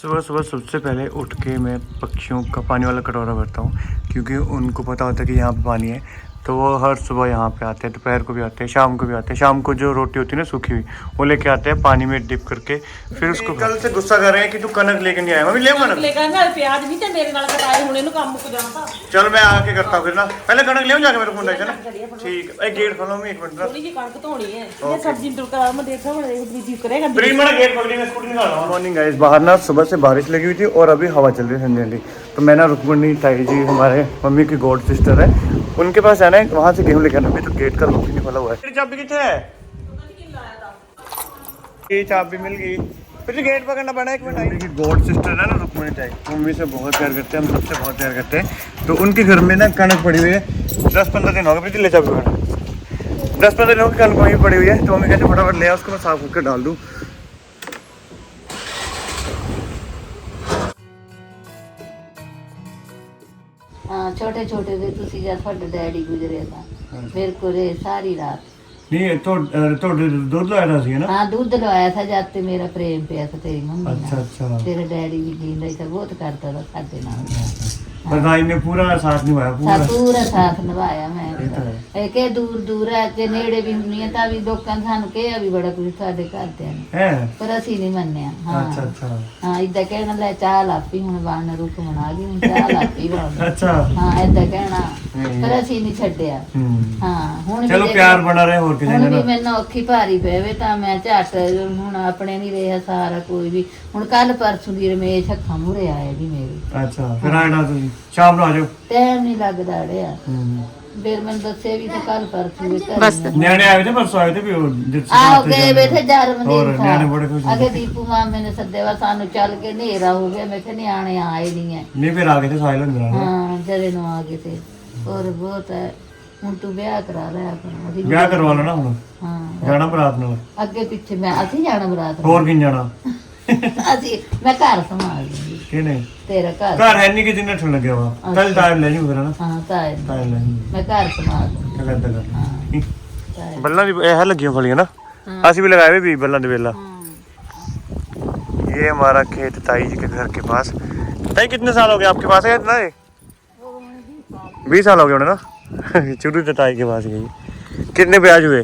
सुबह सुबह सबसे पहले उठ के मैं पक्षियों का पानी वाला कटोरा भरता हूँ, क्योंकि उनको पता होता है कि यहाँ पे पानी है, तो वो हर सुबह यहाँ पे आते हैं। दोपहर को भी आते हैं, शाम को भी आते हैं। शाम को जो रोटी होती है ना सूखी हुई, वो लेके आते हैं पानी में डिप करके, फिर उसको कल से गुस्सा कर रहे हैं कि तू कनक लेके नहीं आया। मम्मी ले कनक लेकर ना प्याज भी तो मेरे नाल कटाए हुणे नु काम मुक जाता। चल मैं आके करता हूँ फिर ना, पहले कनक ले जाके मेरे को है ना। ठीक है, गेट खोलो मैं 1 मिनट ना, थोड़ी जी कणक धोनी है। ये सब्जी तुड़का मैं देखा बड़े बिजी करेगा। प्रीति मैंने गेट पकड़ी, मैं स्कूटी निकाल रहा हूं। मॉर्निंग गाइस, बाहर ना सुबह से बारिश लगी हुई थी और अभी हवा चल रही है ठंडी ठंडी। तो मैं ना रुक्मणी ताई जी, हमारे मम्मी की गॉड सिस्टर है, उनके पास जाना है, वहाँ से गेहूँ लेकर आना। अभी तो गेट का लॉक ही नहीं खुला हुआ है। तेरी चाबी कितने है? ये चाबी मिल गई, फिर गेट पकड़ना पड़ा। 1 मिनट। मम्मी की गॉड सिस्टर है ना रुक्मणी ताई, मम्मी से बहुत प्यार करते हैं, हम सबसे बहुत प्यार करते हैं। तो उनके घर में ना कणक पड़ी हुई है, 10-15 दिन हो गए। प्रीति ले चाबी पकड़, 10-15 दिनों की कणक वहीं पड़ी हुई है। तो मम्मी कहते फटाफट ले आ, उसको मैं साफ करके डाल दूँ। छोटे छोटे थे तुसी जब ਤੁਹਾਡਾ ਡੈਡੀ ਗੁਜ਼ਰਿਆ ਤਾਂ ਮੇਰੇ ਕੋਲੇ ਸਾਰੀ ਰਾਤ नहीं तो दूध लाया था ना। हाँ दूध लवाया था जब ते मेरा प्रेम पिया था तेरी मम्मी अच्छा अच्छा। तेरा डैडी भी जींदा था, बहुत करता था साडे नाल। पर भाई ने पूरा साथ निभाया, पूरा साथ निभाया। मैं ਇਹ ਕਿ ਦੂਰ ਦੂਰ ਹੈ ਤੇ ਨੇੜੇ ਵੀ ਹੁੰਦੀਆਂ ਤਾਂ ਵੀ ਲੋਕਾਂ ਨੇ ਸਾਨੂੰ ਕਿਹਾ ਵੀ ਬੜਾ ਕੁਝ ਸਾਡੇ ਘਰਦਿਆਂ ਨੇ, ਹੈ ਪਰ ਅਸੀਂ ਨਹੀਂ ਮੰਨਿਆ। ਹਾਂ ਅੱਛਾ ਅੱਛਾ। ਹਾਂ ਇਦਾਂ ਕਹਿਣਾ ਲੈ ਚਾਹ ਲਾਪੀ ਹੁਣ ਬਣ ਰੁਕ ਮਨਾ ਗਈ ਹੁਣ ਚਾਹ ਲਾਪੀ ਬਣ। ਅੱਛਾ ਹਾਂ ਇਦਾਂ ਕਹਿਣਾ, ਪਰ ਅਸੀਂ ਨਹੀਂ ਛੱਡਿਆ। ਹਾਂ ਹੁਣ ਚਲੋ ਪਿਆਰ ਬਣਾ ਰਹੇ, ਹੋਰ ਕਿਸੇ ਹੁਣ ਨਾਲ ਵੀ ਮੈਨੂੰ ਔਖੀ ਭਾਰੀ ਪਵੇ ਤਾਂ ਮੈਂ ਝੱਟ ਹੁਣ ਆਪਣੇ ਨਹੀਂ ਰਿਹਾ ਸਾਰਾ ਕੋਈ ਵੀ। ਹੁਣ ਕੱਲ ਪਰਸੋਂ ਦੀ ਰਮੇਸ਼ ਅੱਖਾਂ ਮੂਹਰੇ ਆਏ ਵੀ ਮੇਰੇ। ਅੱਛਾ ਫਿਰ ਆਣਾ ਤੁਸੀਂ ਸ਼ਾਮ ਨੂੰ ਆ ਜਾਓ, ਟਾਈਮ ਨਹੀਂ ਲੱਗਦਾ ਰਿਹਾ। ਫਿਰ ਮੈਨੂੰ ਦੱਸਿਆ ਵੀ ਤੇ ਕੱਲ ਪਰਸੋਂ ਵੀ ਬਸ ਨਿਆਣੇ ਆਏ ਤੇ ਪਰਸੋਂ ਆਏ ਤੇ ਵੀ ਉਹ ਆਓ ਗਏ ਬੈਠੇ ਜਨਮ ਹੋਰ ਦਿਨ ਨਿਆਣੇ ਬੜੇ ਖੁਸ਼ ਅਗੇ ਦੀਪੂ ਮਾਮੇ ਨੇ ਸੱਦਿਆ ਚੱਲ ਕੇ ਹਨੇਰਾ ਹੋ ਗਿਆ। ਮੈਂ ਕਿਹਾ ਨਿਆਣੇ ਆਏ ਨਹੀਂ ਹੈ। ਨਹੀਂ ਫਿਰ ਆ ਗਏ ਤੇ ਸਾਇਲ ਹੁੰਦੇ ਹਾਂ ਜਦੇ ਨੂੰ ਆ ਗਏ ਤੇ ਹੋਰ ਬਹੁਤ ਹੈ। ਹੁਣ ਤੂੰ ਵਿਆਹ ਕਰਾ ਲੈ ਆਪਣਾ, ਅਸੀਂ ਵਿਆਹ ਕਰਵਾ ਲੈਣਾ ਹੁਣ। ਹਾਂ ਜਾਣਾ ਬਰਾਤ ਨਾਲ, ਅੱਗੇ ਪਿੱਛੇ ਮੈਂ ਅਸੀਂ ਜਾਣਾ ਬਰਾਤ ਨੂੰ। ਹੋਰ ਕਿੰ ਜਾਣਾ? ਅਸੀਂ ਮੈਂ ਘਰ ਸੰਭਾਲ ਲੂੰਗੀ ਕਿ ਨਹੀਂ ਤੇਰਾ ਘਰ। ਘਰ ਹੈ ਨਹੀਂ ਕਿ ਜਿੰਨੇ ਠੰਡ ਲੱਗਿਆ ਵਾ, ਕੱਲ ਟਾਈਮ ਲੈ ਜੂ ਫਿਰ ਨਾ। ਹਾਂ ਤਾਏ ਟਾਈਮ ਲੈ ਮੈਂ ਘਰ ਸੰਭਾਲ ਲੂੰਗੀ। क्या करता कर ਹਾਂ ਤਾਏ। बल्ला भी है लगी फलियां ना, ਅਸੀਂ भी लगाए हुए भी बल्ला दे बेला। ये हमारा खेत ताई जी के घर के पास। ताई कितने साल हो गए आपके पास है इतना? 20 साल हो गए ना। शुरू से ताई के पास गई। कितने ब्याज हुए?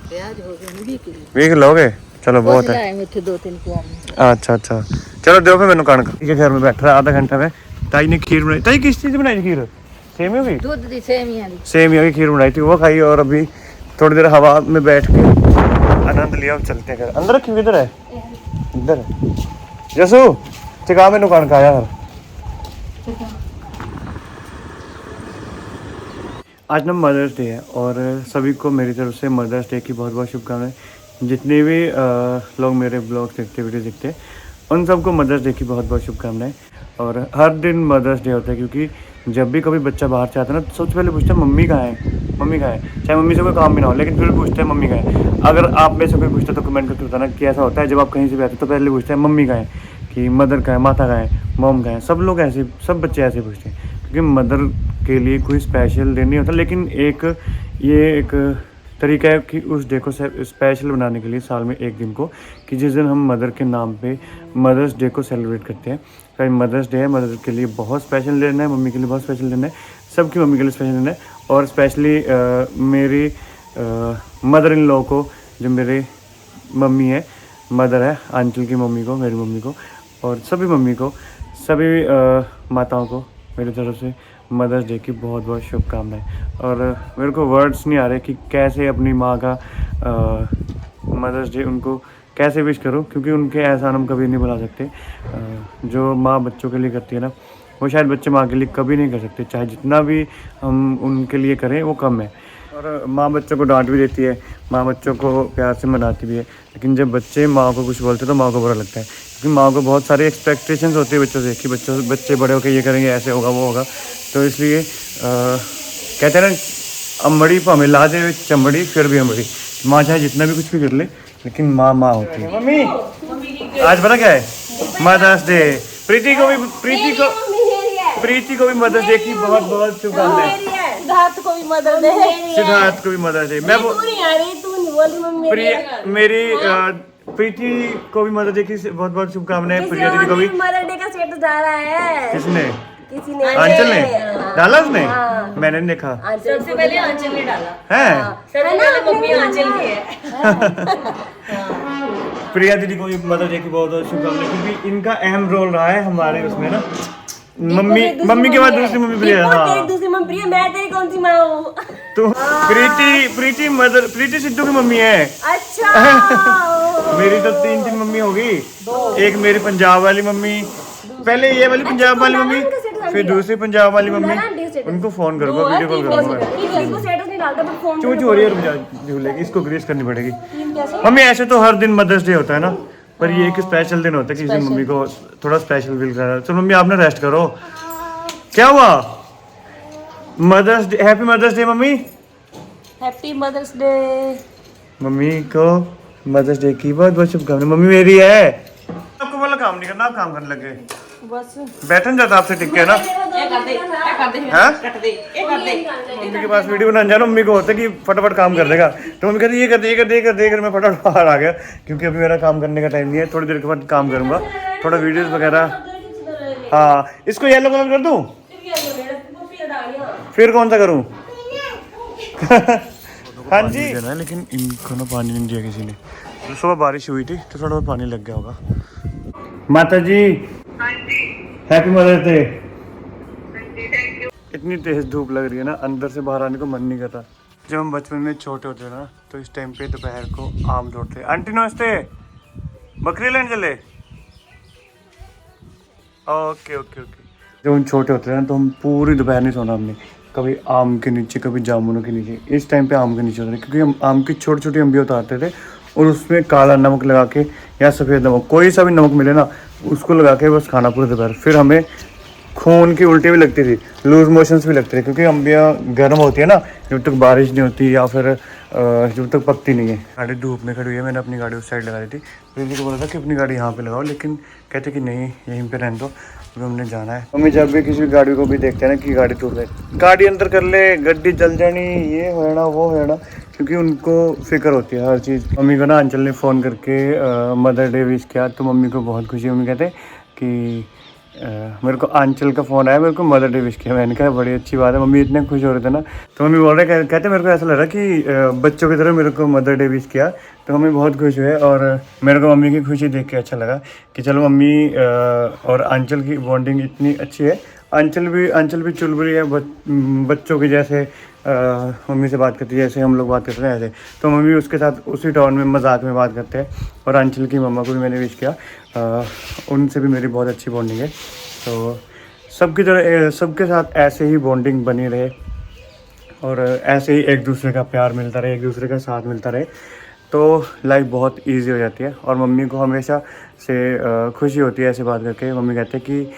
ब्याज हो गए 20 किलो। 20 किलो हो गए, चलो बहुत है। मिठे 2-3 कुआं। अच्छा अच्छा, चलो दो फिर मैंने कणक के घर में बैठा रहा आधा घंटा में। ताई ने खीर बनाई। ताई किस चीज़ की बनाई खीर? सेमिया की? दूध दी सेमिया दी। सेमिया की खीर बनाई थी, वो खाई और अभी थोड़ी देर हवा में बैठ के आनंद लिया। अब चलते हैं घर। अंदर रखी किधर है? इधर है। जसू चिका मैनू कणक आया यार। आज ना मदर्स डे है और सभी को मेरी तरफ से मदर्स डे की बहुत बहुत शुभकामनाएं। जितने भी लोग मेरे ब्लॉग्स देखते वीडियो देखते हैं उन सबको मदर्स डे की बहुत बहुत शुभकामनाएं। और हर दिन मदर्स डे होता है, क्योंकि जब भी कभी बच्चा बाहर से आता है ना तो सबसे पहले पूछते हैं मम्मी कहाँ है, मम्मी कहाँ है। चाहे मम्मी से कोई काम भी ना हो लेकिन फिर भी पूछते हैं मम्मी कहाँ है। अगर आप में से कोई पूछता तो कमेंट करके बताना कि ऐसा होता है। जब आप कहीं से भी आते तो पहले पूछते हैं मम्मी कहाँ है, कि मदर कहाँ है, माता कहाँ है, मॉम कहाँ है। सब लोग ऐसे, सब बच्चे ऐसे पूछते हैं, क्योंकि मदर के लिए कोई स्पेशल डे नहीं होता। लेकिन एक तरीका है कि उस डे को स्पेशल बनाने के लिए साल में एक दिन को, कि जिस दिन हम मदर के नाम पे मदर्स डे को सेलिब्रेट करते हैं। कहीं मदर्स डे है, मदर के लिए बहुत स्पेशल दिन है, मम्मी के लिए बहुत स्पेशल दिन है, सबकी मम्मी के लिए स्पेशल दिन है। और स्पेशली मेरी मदर इन लॉ को, जो मेरे मम्मी है, मदर है, आंचल की मम्मी को, मेरी मम्मी को और सभी मम्मी को, सभी माताओं को मेरी तरफ से मदर्स डे की बहुत बहुत शुभकामनाएं। और मेरे को वर्ड्स नहीं आ रहे कि कैसे अपनी माँ का मदर्स डे उनको कैसे विश करूं, क्योंकि उनके एहसान हम कभी नहीं भुला सकते। जो माँ बच्चों के लिए करती है ना, वो शायद बच्चे माँ के लिए कभी नहीं कर सकते, चाहे जितना भी हम उनके लिए करें वो कम है। और माँ बच्चों को डांट भी देती है, माँ बच्चों को प्यार से मनाती भी है, लेकिन जब बच्चे माँ को कुछ बोलते हैं तो माँ को बुरा लगता है, क्योंकि माँ को बहुत सारी एक्सपेक्टेशंस होती है बच्चों से कि बच्चे बड़े होकर ये करेंगे, ऐसे होगा, वो होगा। तो इसलिए कहते हैं ना, अमड़ी भावें ला दे चमड़ी फिर भी अमड़ी। माँ चाहे जितना भी कुछ भी कर ले, लेकिन माँ माँ होती है। मम्मी आज पता क्या है? Mother's day. प्रीति को भी मदर्स डे की बहुत बहुत शुभकामनाएं। सिद्धार्थ को भी मदर दे। सिद्धार्थ को भी मदर्स डे। मैं तू नहीं आ रही, तू नहीं बोल रही मम्मी। मेरी प्रीति को भी मदर डे की बहुत बहुत शुभकामनाएं। प्रिया दीदी को भी। मदर डे का स्टेटस डाला है। किसने? किसी ने। आंचल ने डाला उसने? मैंने नहीं देखा। सबसे पहले आंचल ने डाला है। सबसे पहले मम्मी आंचल की है। प्रिया दीदी को भी मदर डे की बहुत बहुत शुभकामनाएं, क्योंकि इनका अहम रोल रहा है हमारे उसमें ना। मम्मी के बाद दूसरी मम्मी प्रिया। तेरी दूसरी मम्मी प्रिया, मैं तेरी कौन सी माँ हूँ? तो प्रीति सिद्धू की मम्मी है। अच्छा। मेरी तो तीन मम्मी होगी। एक मेरी पंजाब वाली मम्मी, पहले ये वाली पंजाब वाली मम्मी, फिर दूसरी पंजाब वाली मम्मी। उनको फोन करूंगा, वीडियो कॉल करूंगा। इसको स्टेटस नहीं डालता पर फोन चूची हो रही है, रुक जा, झूलेगी, इसको ग्रीस करनी पड़ेगी। मम्मी ऐसे तो हर दिन मदर्स डे होता है ना, पर ये एक स्पेशल दिन होता है कि इस दिन मम्मी को थोड़ा स्पेशल फील करा। चलो मम्मी आपने रेस्ट करो। क्या हुआ? Mother's day, happy mother's day मम्मी। Happy mother's day. मम्मी को मदर्स डे की बहुत बहुत शुभकामनाएं। मम्मी मेरी है। आपको बोला काम नहीं करना, आप काम करने लगे। बस बैठन जाता आपसे टिक के ना। ये कर दे हाँ? कट दे ये कर दे। मम्मी के पास वीडियो बनाने जाना, मम्मी को होता है कि फटाफट काम कर देगा, तो मम्मी कहती ये कर दे ये कर दे ये कर दे, मैं फटाफट बाहर आ गया, क्योंकि अभी मेरा काम करने का टाइम नहीं है। थोड़ी देर के बाद काम करूंगा, थोड़ा वीडियोस वगैरह। हाँ, इसको येलो कलर कर दूं? फिर कौन सा करूं? हाँ जी। लेकिन इनको ना पानी नहीं दिया किसी ने। तो सुबह बारिश हुई थी तो थोड़ा बहुत पानी लग गया होगा। माता जी हैप्पी मदर्स डे। इतनी तेज धूप लग रही है ना, अंदर से बाहर आने को मन नहीं करता। जब हम बचपन में छोटे होते थे ना, तो इस टाइम पे दोपहर को आम तोड़ते। आंटी नमस्ते, बकरी लेने चले? Okay okay okay. जब हम छोटे होते थे ना, तो हम पूरी दोपहर नहीं सोना हमने, कभी आम के नीचे कभी जामुनों के नीचे। इस टाइम पे आम के नीचे होते थे, क्योंकि हम आम की छोटी छोटी अम्बियाँ उतारते थे और उसमें काला नमक लगा के या सफ़ेद नमक, कोई सा भी नमक मिले ना, उसको लगा के बस खाना पूरे दोपहर। फिर हमें खून की उल्टी भी लगती थी, लूज मोशंस भी लगते थे, क्योंकि अम्बियाँ गर्म होती है ना, जब तक बारिश नहीं होती या फिर जब तक पकती नहीं है। गाड़ी धूप में खड़ी हुई है, मैंने अपनी गाड़ी उस साइड लगा दी थी। प्रीति को बोला था कि अपनी गाड़ी यहाँ पे लगाओ, लेकिन कहते कि नहीं यहीं पे रहने दो, क्योंकि हमने जाना है। मम्मी जब भी किसी गाड़ी को भी देखते हैं ना कि गाड़ी टूट गई, गाड़ी अंदर कर ले, गड्डी जल जानी, ये होना वो होना, क्योंकि उनको फिक्र होती है हर चीज़। मम्मी को ना अंचल ने फ़ोन करके मदर डे विश किया, तो मम्मी को बहुत खुशी। मम्मी कहते कि मेरे को आंचल का फ़ोन आया, मेरे को मदर डे विश किया। मैंने कहा बड़ी अच्छी बात है। मम्मी इतने खुश हो रहे थे ना, तो मम्मी बोल रहे कहते मेरे को ऐसा लग रहा कि बच्चों की तरह मेरे को मदर डे विश किया, तो मम्मी बहुत खुश हुए। और मेरे को मम्मी की खुशी देख के अच्छा लगा कि चलो मम्मी और आंचल की बॉन्डिंग इतनी अच्छी है। आंचल भी चुलबुली है, बच्चों की जैसे मम्मी से बात करती है, जैसे हम लोग बात करते हैं ऐसे। तो मम्मी उसके साथ उसी टोन में मजाक में बात करते हैं। और आंचल की मम्मा को भी मैंने विश किया, उनसे भी मेरी बहुत अच्छी बॉन्डिंग है। तो सबके साथ ऐसे ही बॉन्डिंग बनी रहे और ऐसे ही एक दूसरे का प्यार मिलता रहे, एक दूसरे का साथ मिलता रहे, तो लाइफ बहुत इजी हो जाती है। और मम्मी को हमेशा से खुशी होती है ऐसे बात करके। मम्मी कहते हैं कि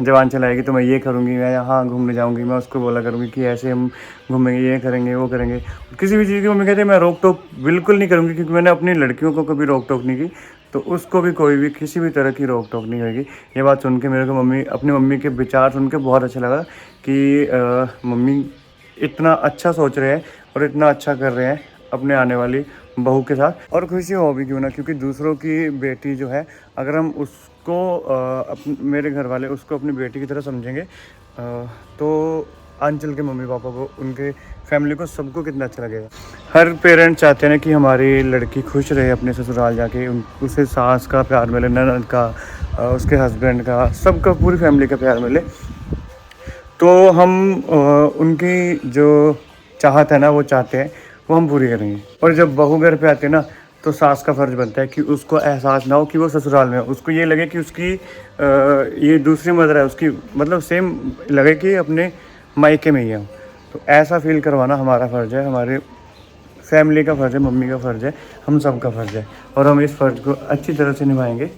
जब आंचल आएगी तो मैं ये करूँगी, मैं यहाँ घूमने जाऊँगी, मैं उसको बोला करूँगी कि ऐसे हम घूमेंगे, ये करेंगे वो करेंगे। किसी भी चीज़ की मम्मी कहते हैं मैं रोक टोक बिल्कुल नहीं करूँगी, क्योंकि मैंने अपनी लड़कियों को कभी रोक टोक नहीं की, तो उसको भी कोई भी किसी भी तरह की रोक टोक नहीं होगी। ये बात सुन के मेरे को अपनी मम्मी के विचार सुन के बहुत अच्छा लगा कि मम्मी इतना अच्छा सोच रहे हैं और इतना अच्छा कर रहे हैं अपने आने वाली बहू के साथ। और खुशी हो भी क्यों ना, क्योंकि दूसरों की बेटी जो है, अगर हम उसको मेरे घर वाले उसको अपनी बेटी की तरह समझेंगे, तो आंचल के मम्मी पापा को, उनके फैमिली को, सबको कितना अच्छा लगेगा। हर पेरेंट चाहते हैं ना कि हमारी लड़की खुश रहे अपने ससुराल जाके, उसे सास का प्यार मिले, ननद का, उसके हस्बैंड का, सबका, पूरी फैमिली का प्यार मिले। तो हम उनकी जो चाहत है ना, वो चाहते हैं, वो हम पूरी करेंगे। और जब बहू घर पे आते हैं ना, तो सास का फ़र्ज़ बनता है कि उसको एहसास ना हो कि वो ससुराल में है, उसको ये लगे कि उसकी ये दूसरी मदर है उसकी, मतलब सेम लगे कि अपने मायके में ही है। तो ऐसा फील करवाना हमारा फ़र्ज़ है, हमारे फैमिली का फ़र्ज़ है, मम्मी का फ़र्ज़ है, हम सब का फ़र्ज़ है, और हम इस फ़र्ज़ को अच्छी तरह से निभाएंगे।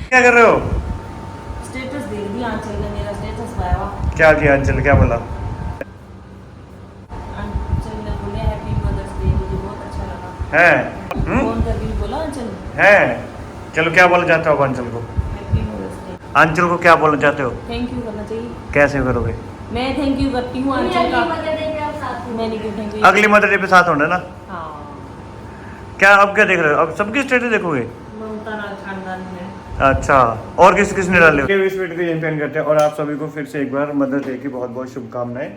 क्या कर रहे हो? स्टेटस देख दिया आंचल ने, मेरा स्टेटस पाया हुआ। क्या किया आंचल, क्या बोला? आंचल ने बोले हैप्पी मदर्स डे, मुझे बहुत अच्छा लगा है फोन करके भी बोला आंचल है। चलो क्या बोलना चाहते हो आप आंचल को? Happy mother's day. आंचल को क्या बोलना चाहते हो? थैंक यू करना चाहिए। कैसे करोगे? मैं थैंक यू करती हूँ आंचल का। मैंने क्यों थैंक यू? अगली मदर डे पे साथ होना ना। हाँ क्या अब क्या देख रहे हो? अब सबकी स्टेटस देखोगे? ममता राज खानदान में। अच्छा, और किसने डाले? इस वीडियो को यहीं पे एंड करते हैं और आप सभी को फिर से एक बार मदर्स डे की बहुत बहुत शुभकामनाएं।